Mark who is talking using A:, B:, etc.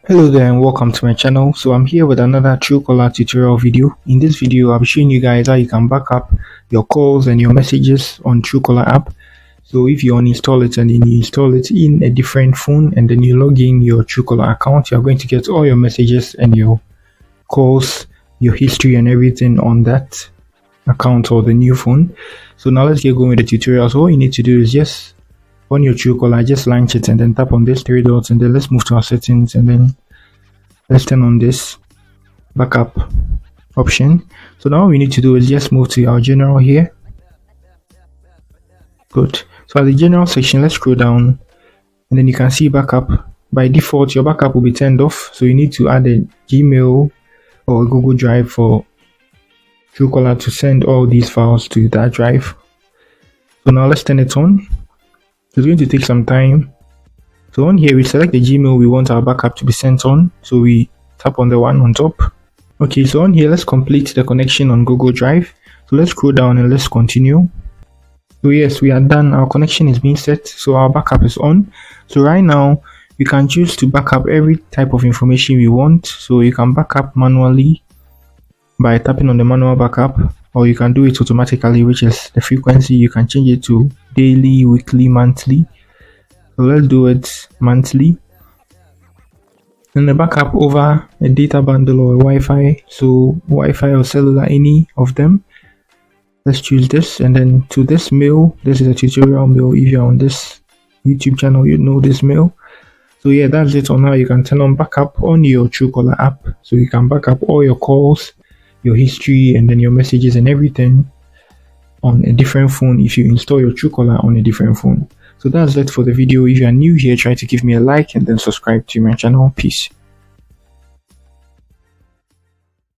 A: Hello there and welcome to my channel. So I'm here with another TrueCaller tutorial video. In this video, I'll be showing you guys how you can back up your calls and your messages on TrueCaller app. So if you uninstall it and then you install it in a different phone and then you log in your TrueCaller account, you're going to get all your messages and your calls, your history and everything on that account or the new phone. So now let's get going with the tutorial. So all you need to do is just on your TrueCaller, just launch it and then tap on these three dots and then let's move to our settings and then let's turn on this backup option. So now all we need to do is just move to our general here. Good. So at the general section, let's scroll down and then you can see backup. By default, your backup will be turned off. So you need to add a Gmail or a Google Drive for TrueCaller to send all these files to that drive. So now let's turn it on. It's going to take some time. So on here, we select the Gmail we want our backup to be sent on. So we tap on the one on top. Okay, so on here, let's complete the connection on Google Drive. So let's scroll down and let's continue. So yes, we are done. Our connection is being set. So our backup is on. So right now, we can choose to backup every type of information we want. So you can backup manually by tapping on the manual backup, or you can do it automatically, which is the frequency. You can change it to daily, weekly, monthly. So let's do it monthly. And the backup over a data bundle or a Wi-Fi. So Wi-Fi or cellular, any of them. Let's choose this, and then to this mail. This is a tutorial mail. If you're on this YouTube channel, you know this mail. So yeah, that's it on how you can turn on backup on your TrueCaller app. So you can back up all your calls, your history, and then your messages and everything on a different phone if you install your TrueCaller on a different phone. So that's it for the video. If you are new here, try to give me a like and then subscribe to my channel. Peace.